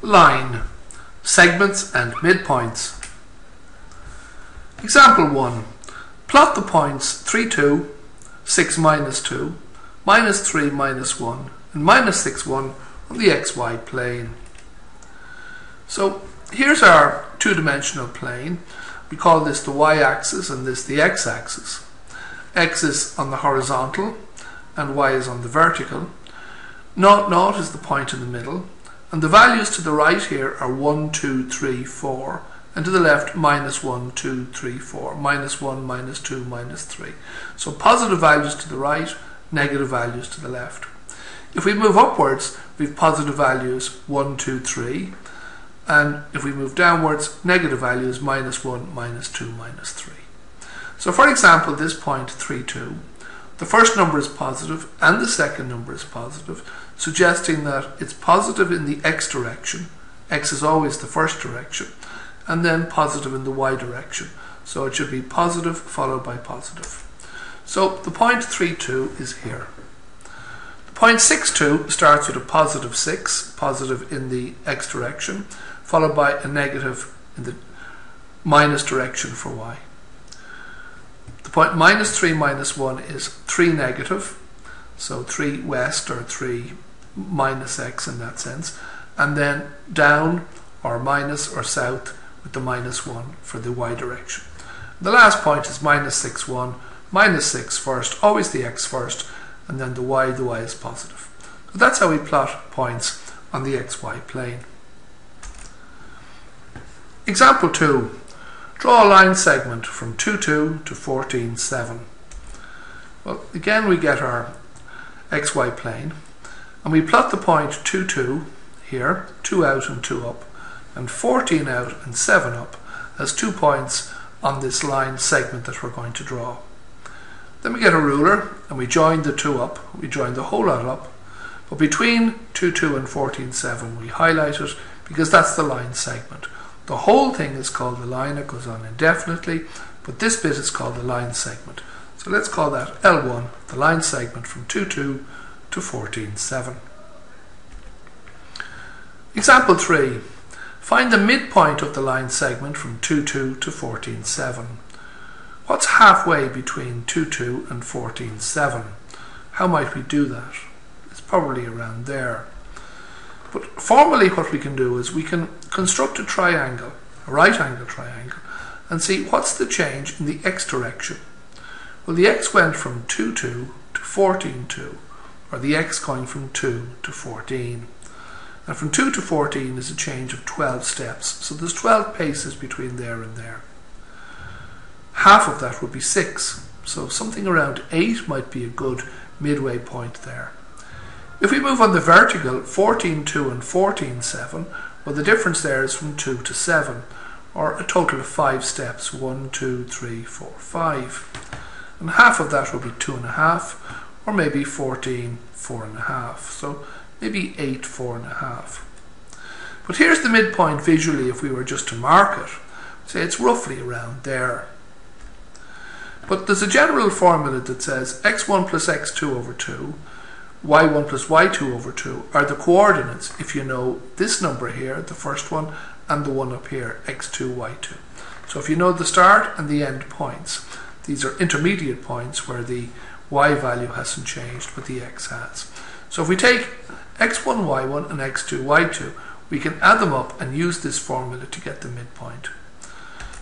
Line, segments and midpoints. Example 1. Plot the points 3, 2, 6, minus 2, minus 3, minus 1, and minus 6, 1 on the xy plane. So here's our two-dimensional plane. We call this the y-axis and this the x-axis. X is on the horizontal and y is on the vertical. 0, 0 is the point in the middle. And the values to the right here are 1, 2, 3, 4. And to the left, minus 1, 2, 3, 4. Minus 1, minus 2, minus 3. So positive values to the right, negative values to the left. If we move upwards, we have positive values 1, 2, 3. And if we move downwards, negative values minus 1, minus 2, minus 3. So for example, this point 3, 2. The first number is positive and the second number is positive, suggesting that it's positive in the x direction. X is always the first direction. And then positive in the y direction. So it should be positive followed by positive. So the point 3, 2 is here. The point 6, 2 starts with a positive 6, positive in the x direction, followed by a negative in the minus direction for y. The point minus 3, minus 1 is 3 negative, so 3 west or 3 minus x in that sense, and then down or minus or south with the minus 1 for the y direction. The last point is minus 6, 1, minus 6 first, always the x first, and then the y is positive. So that's how we plot points on the xy plane. Example 2. Draw a line segment from 2, 2 to 14, 7. Well, again we get our xy plane, and we plot the point 2, 2 here, 2 out and 2 up, and 14 out and 7 up as 2 points on this line segment that we're going to draw. Then we get a ruler and we join the 2 up, we join the whole lot up, but between 2, 2 and 14, 7 we highlight it because that's the line segment. The whole thing is called the line, it goes on indefinitely, but this bit is called the line segment. So let's call that L1, the line segment from 2, 2 to 14, 7. Example 3. Find the midpoint of the line segment from 2, 2 to 14, 7. What's halfway between 2, 2 and 14, 7? How might we do that? It's probably around there. But formally what we can do is we can construct a triangle, a right angle triangle, and see what's the change in the x direction. Well, the x went from 2, 2 to 14, 2, or the x going from 2 to 14. And from 2 to 14 is a change of 12 steps, so there's 12 paces between there and there. Half of that would be 6, so something around 8 might be a good midway point there. If we move on the vertical, 14, 2 and 14, 7, well, the difference there is from 2 to 7, or a total of 5 steps, 1, 2, 3, 4, 5. And half of that will be 2.5, or maybe 14, 4.5. So maybe 8, 4.5. But here's the midpoint visually if we were just to mark it. Say it's roughly around there. But there's a general formula that says x1 plus x2 over 2, y1 plus y2 over 2 are the coordinates if you know this number here, the first one, and the one up here, x2, y2. So if you know the start and the end points, these are intermediate points where the y value hasn't changed but the x has. So if we take x1, y1 and x2, y2, we can add them up and use this formula to get the midpoint.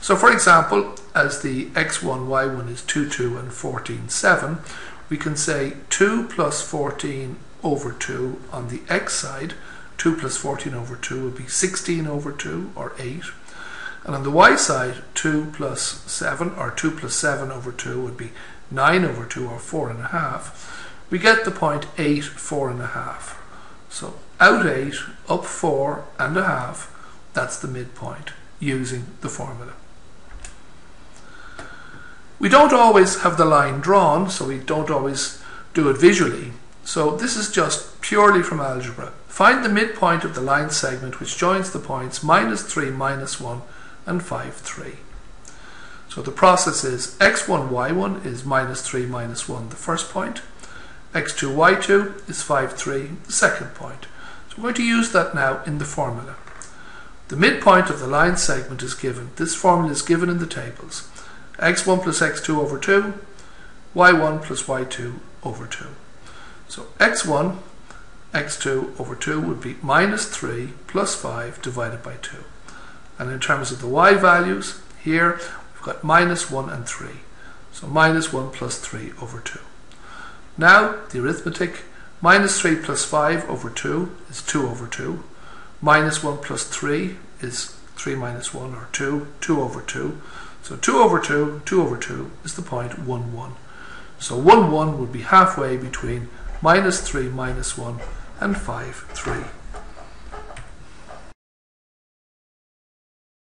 So for example, as the x1, y1 is 2, 2 and 14, 7, we can say 2 plus 14 over 2 on the x side. 2 plus 14 over 2 would be 16 over 2, or 8. And on the y side, 2 plus 7, or 2 plus 7 over 2 would be 9 over 2, or 4.5. We get the point 8, 4.5. So out 8, up 4.5, that's the midpoint using the formula. We don't always have the line drawn, so we don't always do it visually. So this is just purely from algebra. Find the midpoint of the line segment which joins the points minus 3, minus 1 and 5, 3. So the process is x1, y1 is minus 3, minus 1, the first point. x2, y2 is 5, 3, the second point. So we're going to use that now in the formula. The midpoint of the line segment is given. This formula is given in the tables. x1 plus x2 over 2, y1 plus y2 over 2. So x1, x2 over 2 would be minus 3 plus 5 divided by 2. And in terms of the y values, here we've got minus 1 and 3. So minus 1 plus 3 over 2. Now the arithmetic, minus 3 plus 5 over 2 is 2 over 2. Minus 1 plus 3 is 3 minus 1, or 2, 2 over 2. So 2 over 2, 2 over 2 is the point 1, 1. So 1, 1 would be halfway between minus 3 minus 1 and 5, 3.